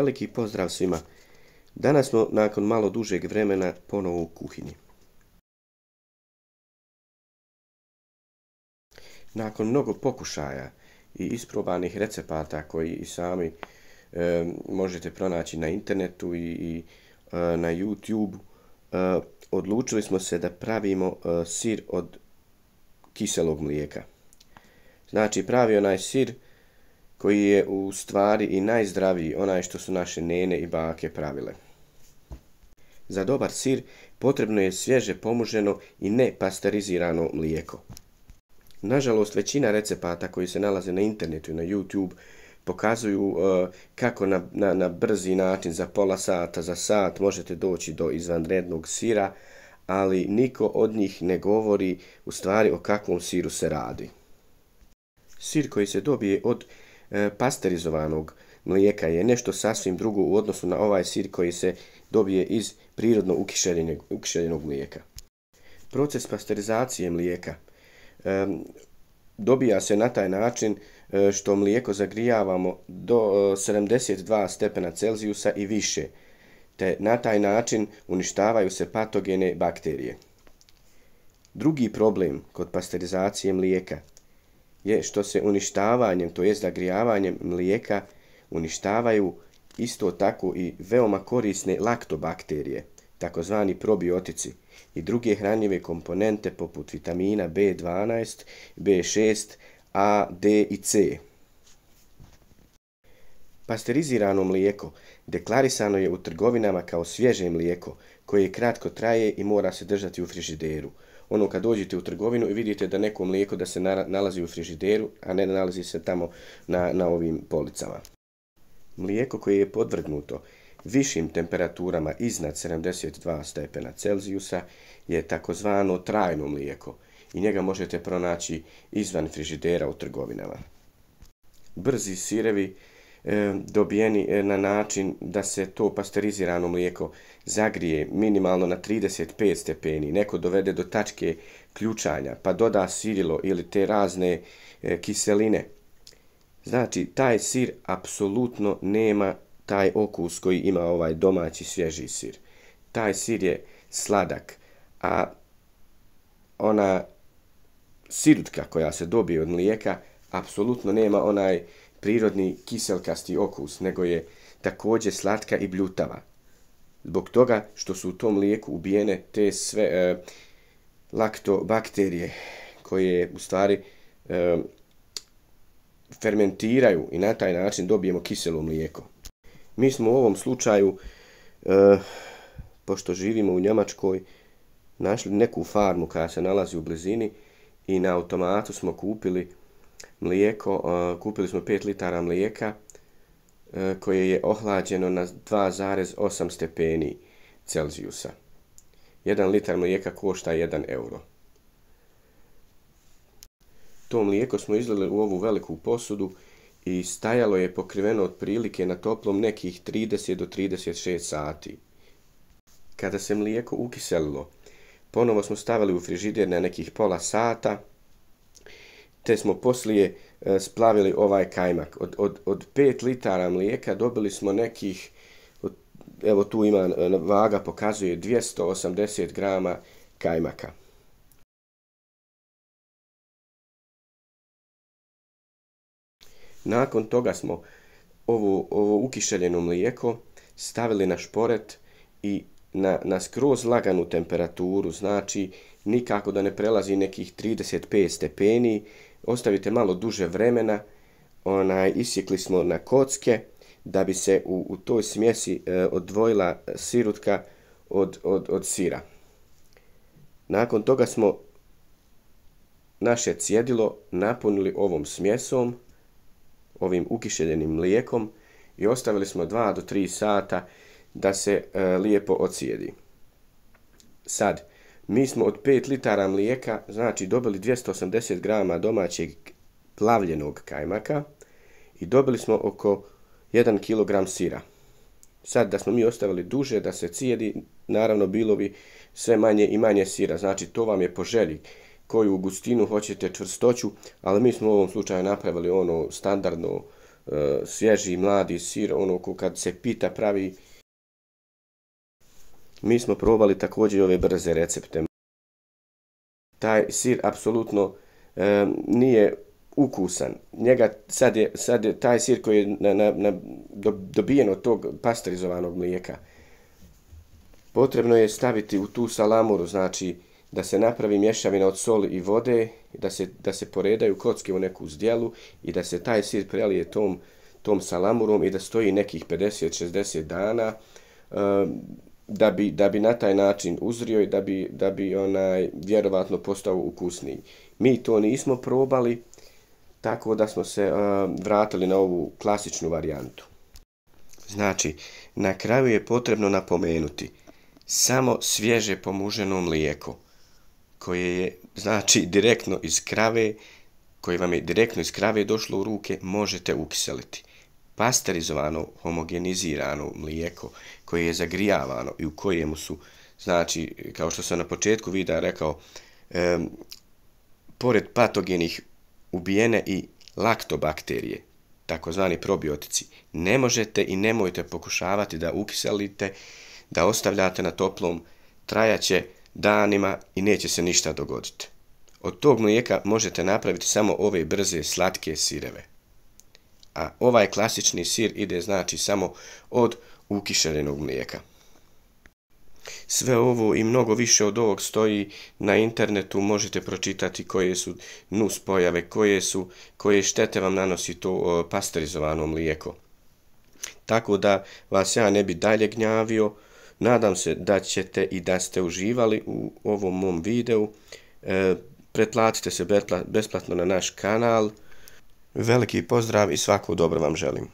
veliki pozdrav svima. Danas smo nakon malo dužeg vremena ponovo u kuhinji. Nakon mnogo pokušaja i isprobanih recepata koji i sami možete pronaći na internetu i na YouTube, odlučili smo se da pravimo sir od kiselog mlijeka. Znači pravi onaj sir koji je u stvari i najzdraviji, onaj što su naše nene i bake pravile. Za dobar sir potrebno je svježe pomuženo i ne pasterizirano mlijeko. Nažalost, većina recepata koji se nalaze na internetu i na YouTube pokazuju kako na brzi način za pola sata, za sat možete doći do izvanrednog sira, ali niko od njih ne govori u stvari o kakvom siru se radi. Sir koji se dobije od pasterizovanog mlijeka je nešto sasvim drugo u odnosu na ovaj sir koji se dobije iz prirodno ukiseljenog mlijeka. Proces pasterizacije mlijeka dobija se na taj način što mlijeko zagrijavamo do 72 stepena Celzijusa i više, te na taj način uništavaju se patogene bakterije. Drugi problem kod pasterizacije mlijeka je što se uništavanjem, to jest zagrijavanjem mlijeka, uništavaju isto tako i veoma korisne laktobakterije, takozvani probiotici i druge hranjive komponente poput vitamina B12, B6, A, D i C. Pasterizirano mlijeko deklarisano je u trgovinama kao svježe mlijeko koje kratko traje i mora se držati u frižideru. Ono kad dođete u trgovinu i vidite da neko mlijeko da se nalazi u frižideru, a ne nalazi se tamo na ovim policama. Mlijeko koje je podvrgnuto višim temperaturama iznad 72 stepena Celzijusa je takozvano trajno mlijeko i njega možete pronaći izvan frižidera u trgovinama. Brzi sirevi dobijeni na način da se to pasterizirano mlijeko zagrije minimalno na 35 stepeni, neko dovede do tačke ključanja, pa doda sirilo ili te razne kiseline. Znači, taj sir apsolutno nema taj okus koji ima ovaj domaći svježi sir. Taj sir je sladak, a ona sirutka koja se dobije od mlijeka apsolutno nema onaj prirodni kiselkasti okus, nego je također slatka i bljutava. Zbog toga što su u tom mlijeku ubijene te sve laktobakterije koje u stvari fermentiraju i na taj način dobijemo kiselo mlijeko. Mi smo u ovom slučaju, pošto živimo u Njemačkoj, našli neku farmu koja se nalazi u blizini i na automatu smo kupili mlijeko, kupili smo 5 litara mlijeka koje je ohlađeno na 2,8 stepeni Celzijusa. 1 litar mlijeka košta 1 euro. To mlijeko smo izlili u ovu veliku posudu i stajalo je pokriveno otprilike na toplom nekih 30 do 36 sati. Kada se mlijeko ukiselilo, ponovo smo stavili u frižider na nekih pola sata, te smo poslije splavili ovaj kajmak. Od 5 litara mlijeka dobili smo nekih, evo tu ima vaga, pokazuje 280 grama kajmaka. Nakon toga smo ovo ukiseljeno mlijeko stavili na šporet i na skroz laganu temperaturu, znači nikako da ne prelazi nekih 35 stepeni, ostavite malo duže vremena, isjekli smo na kocke da bi se u toj smjesi odvojila sirutka od sira. Nakon toga smo naše cjedilo napunili ovom smjesom, ovim ukiseljenim mlijekom i ostavili smo 2 do 3 sata da se lijepo ocijedi. Sad, mi smo od 5 litara mlijeka, znači dobili 280 grama domaćeg plavljenog kajmaka i dobili smo oko 1 kg sira. Sad da smo mi ostavili duže da se cijedi, naravno bilo bi sve manje i manje sira, znači to vam je po želji. Koju gustinu hoćete, čvrstoću, ali mi smo u ovom slučaju napravili ono standardno svježi, mladi sir, ono ko kad se pita pravi. Mi smo probali također ove brze recepte. Taj sir apsolutno nije ukusan. Njega sad je taj sir koji je dobijen od tog pasterizovanog mlijeka. Potrebno je staviti u tu salamuru, znači da se napravi mješavina od soli i vode, da se poredaju kocke u neku zdjelu i da se taj sir prelije tom salamurom i da stoji nekih 50-60 dana da bi na taj način uzrio i da bi vjerovatno postao ukusniji. Mi to nismo probali, tako da smo se vratili na ovu klasičnu varijantu. Znači, na kraju je potrebno napomenuti samo svježe pomuženo mlijeko koje je, znači, direktno iz krave, koje vam je direktno iz krave došlo u ruke, možete ukiseliti. Pasterizovano, homogenizirano mlijeko koje je zagrijavano i u kojemu su, znači, kao što sam na početku videa rekao, pored patogenih ubijene i laktobakterije, takozvani probiotici. Ne možete i nemojte pokušavati da ukiselite, da ostavljate na toplom, trajaće danima i neće se ništa dogoditi. Od tog mlijeka možete napraviti samo ove brze slatke sireve. A ovaj klasični sir ide znači samo od ukišeljenog mlijeka. Sve ovo i mnogo više od ovog stoji na internetu, možete pročitati koje su nuspojave, koje štete vam nanosi to pasterizovano mlijeko. Tako da vas ja ne bi dalje gnjavio, nadam se da ćete i da ste uživali u ovom mom videu. Pretplatite se besplatno na naš kanal. Veliki pozdrav i svako dobro vam želim.